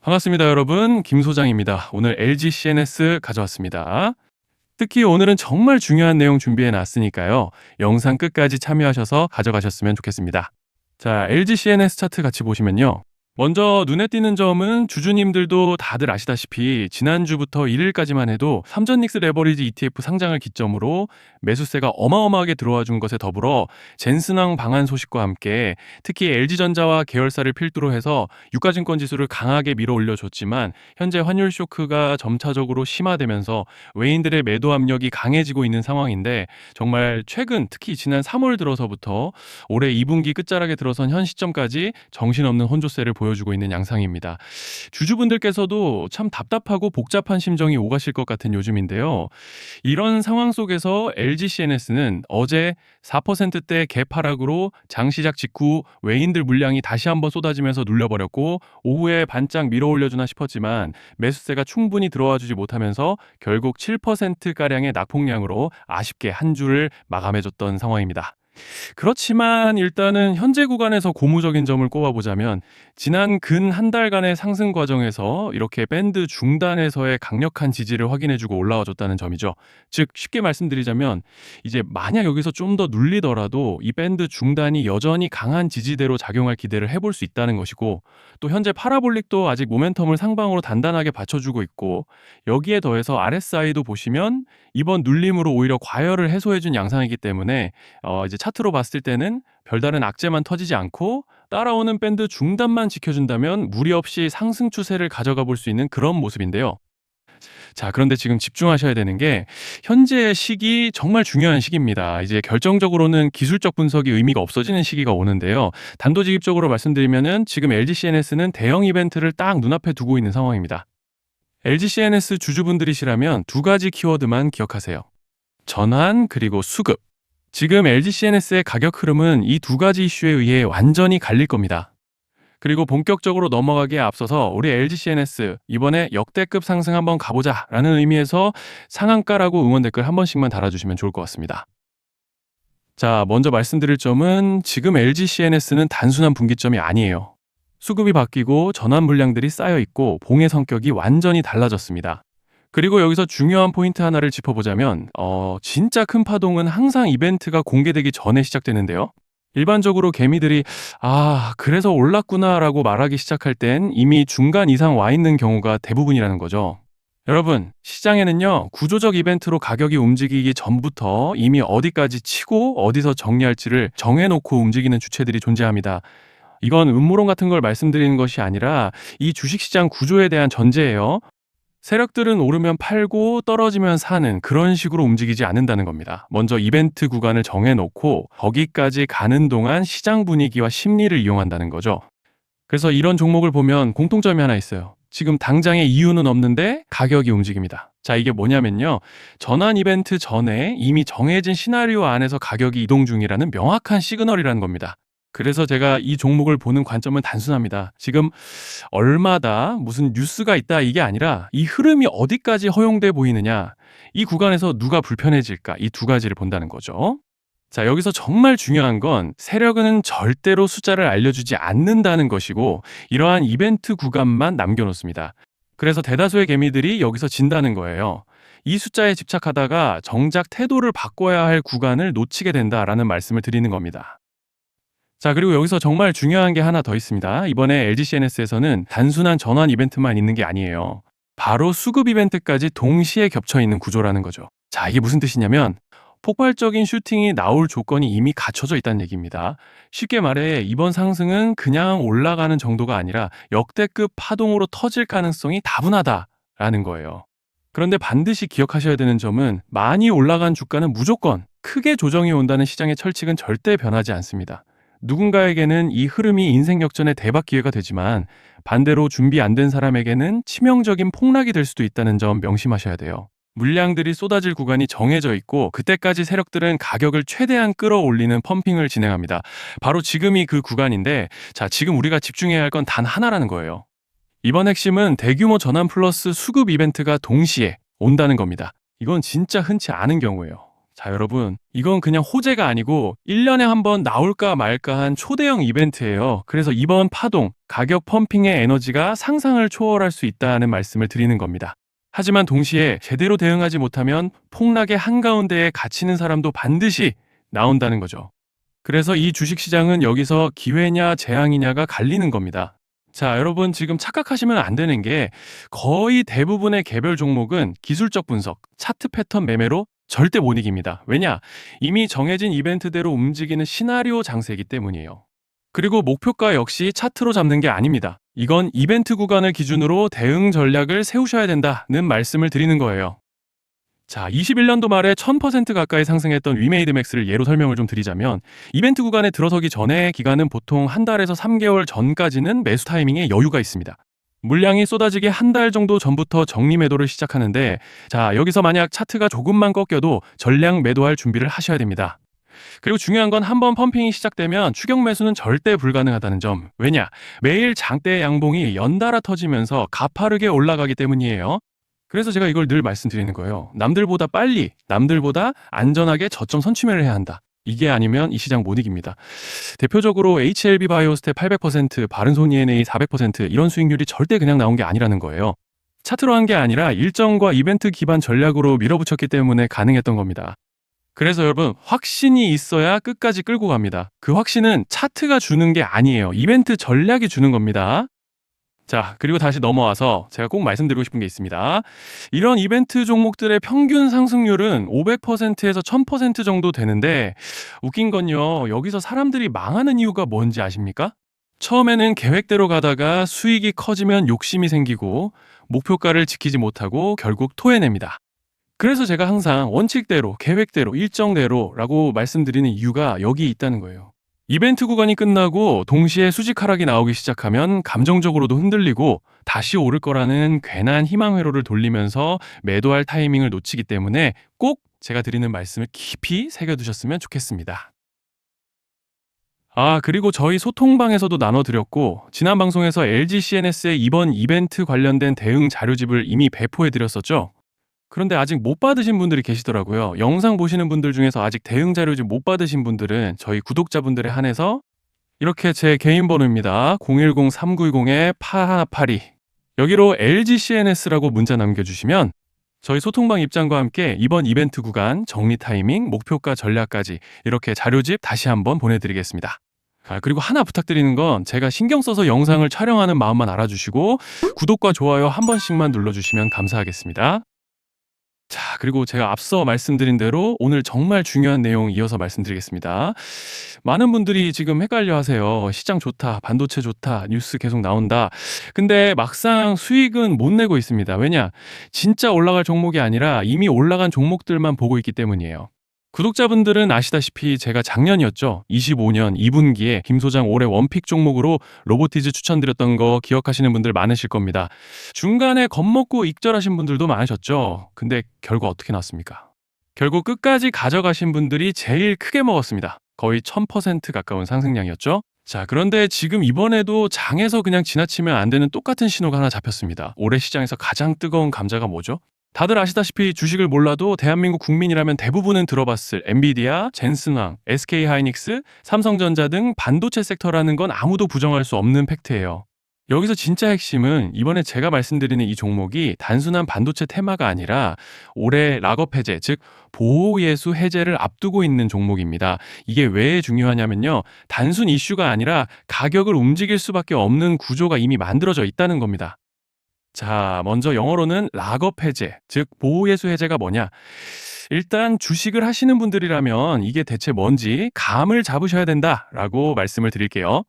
반갑습니다, 여러분. 김 소장입니다. 오늘 LG CNS 가져왔습니다. 특히 오늘은 정말 중요한 내용 준비해 놨으니까요. 영상 끝까지 참여하셔서 가져가셨으면 좋겠습니다. 자, LG CNS 차트 같이 보시면요. 먼저 눈에 띄는 점은 주주님들도 다들 아시다시피 지난주부터 1일까지만 해도 삼전닉스 레버리지 ETF 상장을 기점으로 매수세가 어마어마하게 들어와 준 것에 더불어 젠슨왕 방한 소식과 함께 특히 LG전자와 계열사를 필두로 해서 유가증권 지수를 강하게 밀어 올려줬지만 현재 환율 쇼크가 점차적으로 심화되면서 외인들의 매도 압력이 강해지고 있는 상황인데 정말 최근 특히 지난 3월 들어서부터 올해 2분기 끝자락에 들어선 현 시점까지 정신없는 혼조세를 보여주고 있는 양상입니다. 주주분들께서도 참 답답하고 복잡한 심정이 오가실 것 같은 요즘인데요. 이런 상황 속에서 LG CNS는 어제 4%대 갭 하락으로 장 시작 직후 외인들 물량이 다시 한번 쏟아지면서 눌려버렸고 오후에 반짝 밀어 올려주나 싶었지만 매수세가 충분히 들어와 주지 못하면서 결국 7%가량의 낙폭량으로 아쉽게 한 주를 마감해줬던 상황입니다. 그렇지만 일단은 현재 구간에서 고무적인 점을 꼽아보자면 지난 근 한 달간의 상승 과정에서 이렇게 밴드 중단에서의 강력한 지지를 확인해주고 올라와줬다는 점이죠. 즉 쉽게 말씀드리자면 이제 만약 여기서 좀 더 눌리더라도 이 밴드 중단이 여전히 강한 지지대로 작용할 기대를 해볼 수 있다는 것이고 또 현재 파라볼릭도 아직 모멘텀을 상방으로 단단하게 받쳐주고 있고 여기에 더해서 RSI도 보시면 이번 눌림으로 오히려 과열을 해소해준 양상이기 때문에 이제 차트로 봤을 때는 별다른 악재만 터지지 않고 따라오는 밴드 중단만 지켜준다면 무리 없이 상승 추세를 가져가 볼 수 있는 그런 모습인데요. 자, 그런데 지금 집중하셔야 되는 게 현재 시기 정말 중요한 시기입니다. 이제 결정적으로는 기술적 분석이 의미가 없어지는 시기가 오는데요. 단도직입적으로 말씀드리면은 지금 LG CNS는 대형 이벤트를 딱 눈앞에 두고 있는 상황입니다. LG CNS 주주분들이시라면 두 가지 키워드만 기억하세요. 전환 그리고 수급. 지금 LG CNS의 가격 흐름은 이 두 가지 이슈에 의해 완전히 갈릴 겁니다. 그리고 본격적으로 넘어가기에 앞서서 우리 LG CNS 이번에 역대급 상승 한번 가보자 라는 의미에서 상한가라고 응원 댓글 한 번씩만 달아주시면 좋을 것 같습니다. 자, 먼저 말씀드릴 점은 지금 LG CNS는 단순한 분기점이 아니에요. 수급이 바뀌고 전환 물량들이 쌓여 있고 봉의 성격이 완전히 달라졌습니다. 그리고 여기서 중요한 포인트 하나를 짚어보자면 진짜 큰 파동은 항상 이벤트가 공개되기 전에 시작되는데요. 일반적으로 개미들이 그래서 올랐구나라고 말하기 시작할 땐 이미 중간 이상 와 있는 경우가 대부분이라는 거죠. 여러분, 시장에는요, 구조적 이벤트로 가격이 움직이기 전부터 이미 어디까지 치고 어디서 정리할지를 정해놓고 움직이는 주체들이 존재합니다. 이건 음모론 같은 걸 말씀드리는 것이 아니라 이 주식시장 구조에 대한 전제예요. 세력들은 오르면 팔고 떨어지면 사는 그런 식으로 움직이지 않는다는 겁니다. 먼저 이벤트 구간을 정해놓고 거기까지 가는 동안 시장 분위기와 심리를 이용한다는 거죠. 그래서 이런 종목을 보면 공통점이 하나 있어요. 지금 당장의 이유는 없는데 가격이 움직입니다. 자, 이게 뭐냐면요. 전환 이벤트 전에 이미 정해진 시나리오 안에서 가격이 이동 중이라는 명확한 시그널이라는 겁니다. 그래서 제가 이 종목을 보는 관점은 단순합니다. 지금 얼마다 무슨 뉴스가 있다 이게 아니라 이 흐름이 어디까지 허용돼 보이느냐, 이 구간에서 누가 불편해질까, 이 두 가지를 본다는 거죠. 자, 여기서 정말 중요한 건 세력은 절대로 숫자를 알려주지 않는다는 것이고 이러한 이벤트 구간만 남겨놓습니다. 그래서 대다수의 개미들이 여기서 진다는 거예요. 이 숫자에 집착하다가 정작 태도를 바꿔야 할 구간을 놓치게 된다라는 말씀을 드리는 겁니다. 자, 그리고 여기서 정말 중요한 게 하나 더 있습니다. 이번에 LG CNS에서는 단순한 전환 이벤트만 있는 게 아니에요. 바로 수급 이벤트까지 동시에 겹쳐 있는 구조라는 거죠. 자, 이게 무슨 뜻이냐면 폭발적인 슈팅이 나올 조건이 이미 갖춰져 있다는 얘기입니다. 쉽게 말해 이번 상승은 그냥 올라가는 정도가 아니라 역대급 파동으로 터질 가능성이 다분하다라는 거예요. 그런데 반드시 기억하셔야 되는 점은 많이 올라간 주가는 무조건 크게 조정이 온다는 시장의 철칙은 절대 변하지 않습니다. 누군가에게는 이 흐름이 인생 역전의 대박 기회가 되지만 반대로 준비 안 된 사람에게는 치명적인 폭락이 될 수도 있다는 점 명심하셔야 돼요. 물량들이 쏟아질 구간이 정해져 있고 그때까지 세력들은 가격을 최대한 끌어올리는 펌핑을 진행합니다. 바로 지금이 그 구간인데 자, 지금 우리가 집중해야 할 건 단 하나라는 거예요. 이번 핵심은 대규모 전환 플러스 수급 이벤트가 동시에 온다는 겁니다. 이건 진짜 흔치 않은 경우예요. 자, 여러분, 이건 그냥 호재가 아니고 1년에 한 번 나올까 말까 한 초대형 이벤트예요. 그래서 이번 파동, 가격 펌핑의 에너지가 상상을 초월할 수 있다는 말씀을 드리는 겁니다. 하지만 동시에 제대로 대응하지 못하면 폭락의 한가운데에 갇히는 사람도 반드시 나온다는 거죠. 그래서 이 주식시장은 여기서 기회냐 재앙이냐가 갈리는 겁니다. 자, 여러분 지금 착각하시면 안 되는 게 거의 대부분의 개별 종목은 기술적 분석, 차트 패턴 매매로 절대 못 이깁니다. 왜냐? 이미 정해진 이벤트대로 움직이는 시나리오 장세이기 때문이에요. 그리고 목표가 역시 차트로 잡는 게 아닙니다. 이건 이벤트 구간을 기준으로 대응 전략을 세우셔야 된다는 말씀을 드리는 거예요. 자, 21년도 말에 1000% 가까이 상승했던 위메이드맥스를 예로 설명을 좀 드리자면 이벤트 구간에 들어서기 전에 기간은 보통 한 달에서 3개월 전까지는 매수 타이밍에 여유가 있습니다. 물량이 쏟아지기 한 달 정도 전부터 정리 매도를 시작하는데 자, 여기서 만약 차트가 조금만 꺾여도 전량 매도할 준비를 하셔야 됩니다. 그리고 중요한 건 한번 펌핑이 시작되면 추격 매수는 절대 불가능하다는 점. 왜냐? 매일 장대 양봉이 연달아 터지면서 가파르게 올라가기 때문이에요. 그래서 제가 이걸 늘 말씀드리는 거예요. 남들보다 빨리, 남들보다 안전하게 저점 선취매를 해야 한다. 이게 아니면 이 시장 못 이깁니다. 대표적으로 HLB 바이오스텝 800%, 바른손 ENA 400% 이런 수익률이 절대 그냥 나온 게 아니라는 거예요. 차트로 한 게 아니라 일정과 이벤트 기반 전략으로 밀어붙였기 때문에 가능했던 겁니다. 그래서 여러분, 확신이 있어야 끝까지 끌고 갑니다. 그 확신은 차트가 주는 게 아니에요. 이벤트 전략이 주는 겁니다. 자, 그리고 다시 넘어와서 제가 꼭 말씀드리고 싶은 게 있습니다. 이런 이벤트 종목들의 평균 상승률은 500%에서 1000% 정도 되는데 웃긴 건요. 여기서 사람들이 망하는 이유가 뭔지 아십니까? 처음에는 계획대로 가다가 수익이 커지면 욕심이 생기고 목표가를 지키지 못하고 결국 토해냅니다. 그래서 제가 항상 원칙대로, 계획대로, 일정대로라고 말씀드리는 이유가 여기 있다는 거예요. 이벤트 구간이 끝나고 동시에 수직 하락이 나오기 시작하면 감정적으로도 흔들리고 다시 오를 거라는 괜한 희망 회로를 돌리면서 매도할 타이밍을 놓치기 때문에 꼭 제가 드리는 말씀을 깊이 새겨두셨으면 좋겠습니다. 그리고 저희 소통방에서도 나눠드렸고 지난 방송에서 LG CNS의 이번 이벤트 관련된 대응 자료집을 이미 배포해드렸었죠. 그런데 아직 못 받으신 분들이 계시더라고요. 영상 보시는 분들 중에서 아직 대응 자료집 못 받으신 분들은 저희 구독자분들에 한해서 이렇게 제 개인 번호입니다. 010-3910-8182 여기로 LG CNS라고 문자 남겨주시면 저희 소통방 입장과 함께 이번 이벤트 구간 정리 타이밍, 목표가 전략까지 이렇게 자료집 다시 한번 보내드리겠습니다. 그리고 하나 부탁드리는 건 제가 신경 써서 영상을 촬영하는 마음만 알아주시고 구독과 좋아요 한 번씩만 눌러주시면 감사하겠습니다. 자, 그리고 제가 앞서 말씀드린 대로 오늘 정말 중요한 내용 이어서 말씀드리겠습니다. 많은 분들이 지금 헷갈려 하세요. 시장 좋다, 반도체 좋다, 뉴스 계속 나온다. 근데 막상 수익은 못 내고 있습니다. 왜냐? 진짜 올라갈 종목이 아니라 이미 올라간 종목들만 보고 있기 때문이에요. 구독자분들은 아시다시피 제가 작년이었죠. 25년 2분기에 김 소장 올해 원픽 종목으로 로보티즈 추천드렸던 거 기억하시는 분들 많으실 겁니다. 중간에 겁먹고 익절하신 분들도 많으셨죠. 근데 결과 어떻게 났습니까? 결국 끝까지 가져가신 분들이 제일 크게 먹었습니다. 거의 1000% 가까운 상승량이었죠. 자, 그런데 지금 이번에도 장에서 그냥 지나치면 안 되는 똑같은 신호가 하나 잡혔습니다. 올해 시장에서 가장 뜨거운 감자가 뭐죠? 다들 아시다시피 주식을 몰라도 대한민국 국민이라면 대부분은 들어봤을 엔비디아, 젠슨왕, SK하이닉스, 삼성전자 등 반도체 섹터라는 건 아무도 부정할 수 없는 팩트예요. 여기서 진짜 핵심은 이번에 제가 말씀드리는 이 종목이 단순한 반도체 테마가 아니라 올해 락업 해제, 즉 보호예수 해제를 앞두고 있는 종목입니다. 이게 왜 중요하냐면요. 단순 이슈가 아니라 가격을 움직일 수밖에 없는 구조가 이미 만들어져 있다는 겁니다. 자, 먼저 영어로는 락업 해제, 즉 보호예수 해제가 뭐냐? 일단 주식을 하시는 분들이라면 이게 대체 뭔지 감을 잡으셔야 된다라고 말씀을 드릴게요.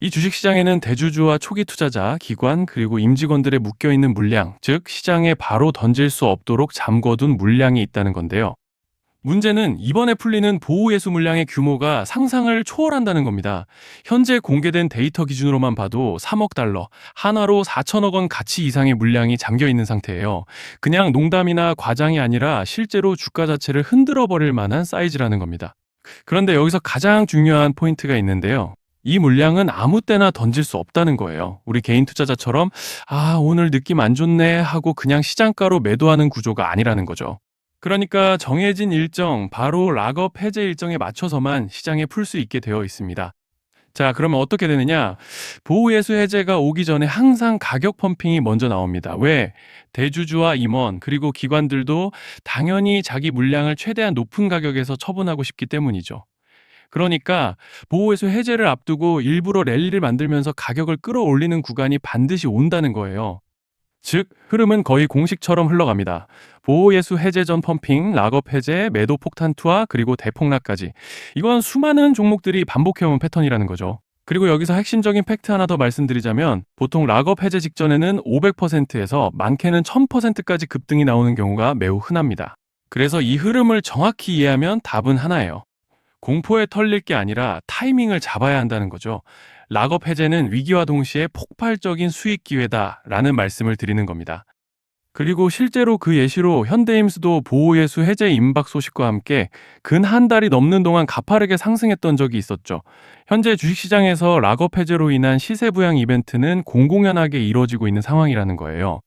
이 주식시장에는 대주주와 초기 투자자, 기관, 그리고 임직원들의 묶여있는 물량, 즉 시장에 바로 던질 수 없도록 잠궈둔 물량이 있다는 건데요. 문제는 이번에 풀리는 보호예수 물량의 규모가 상상을 초월한다는 겁니다. 현재 공개된 데이터 기준으로만 봐도 3억 달러, 하나로 4천억 원 가치 이상의 물량이 잠겨 있는 상태예요. 그냥 농담이나 과장이 아니라 실제로 주가 자체를 흔들어 버릴 만한 사이즈라는 겁니다. 그런데 여기서 가장 중요한 포인트가 있는데요. 이 물량은 아무 때나 던질 수 없다는 거예요. 우리 개인 투자자처럼 오늘 느낌 안 좋네 하고 그냥 시장가로 매도하는 구조가 아니라는 거죠. 그러니까 정해진 일정, 바로 락업 해제 일정에 맞춰서만 시장에 풀 수 있게 되어 있습니다. 자, 그러면 어떻게 되느냐? 보호예수 해제가 오기 전에 항상 가격 펌핑이 먼저 나옵니다. 왜? 대주주와 임원, 그리고 기관들도 당연히 자기 물량을 최대한 높은 가격에서 처분하고 싶기 때문이죠. 그러니까 보호예수 해제를 앞두고 일부러 랠리를 만들면서 가격을 끌어올리는 구간이 반드시 온다는 거예요. 즉, 흐름은 거의 공식처럼 흘러갑니다. 보호예수 해제 전 펌핑, 락업 해제, 매도 폭탄 투하, 그리고 대폭락까지. 이건 수많은 종목들이 반복해온 패턴이라는 거죠. 그리고 여기서 핵심적인 팩트 하나 더 말씀드리자면, 보통 락업 해제 직전에는 500%에서 많게는 1000%까지 급등이 나오는 경우가 매우 흔합니다. 그래서 이 흐름을 정확히 이해하면 답은 하나예요. 공포에 털릴 게 아니라 타이밍을 잡아야 한다는 거죠. 락업 해제는 위기와 동시에 폭발적인 수익 기회다라는 말씀을 드리는 겁니다. 그리고 실제로 그 예시로 현대임수도 보호예수 해제 임박 소식과 함께 근 한 달이 넘는 동안 가파르게 상승했던 적이 있었죠. 현재 주식시장에서 락업 해제로 인한 시세 부양 이벤트는 공공연하게 이루어지고 있는 상황이라는 거예요.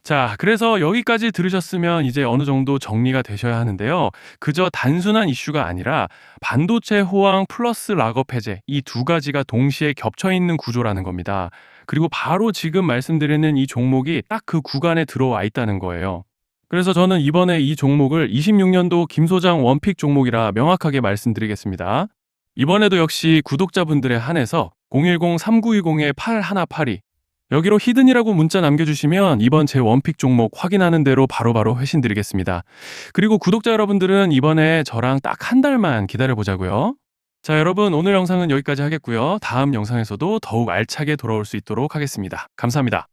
자, 그래서 여기까지 들으셨으면 이제 어느 정도 정리가 되셔야 하는데요. 그저 단순한 이슈가 아니라 반도체 호황 플러스 락업 해제 이 두 가지가 동시에 겹쳐 있는 구조라는 겁니다. 그리고 바로 지금 말씀드리는 이 종목이 딱 그 구간에 들어와 있다는 거예요. 그래서 저는 이번에 이 종목을 26년도 김 소장 원픽 종목이라 명확하게 말씀드리겠습니다. 이번에도 역시 구독자분들에 한해서 010-3920-8182 여기로 히든이라고 문자 남겨주시면 이번 제 원픽 종목 확인하는 대로 바로바로 회신 드리겠습니다. 그리고 구독자 여러분들은 이번에 저랑 딱 한 달만 기다려보자고요. 자, 여러분 오늘 영상은 여기까지 하겠고요. 다음 영상에서도 더욱 알차게 돌아올 수 있도록 하겠습니다. 감사합니다.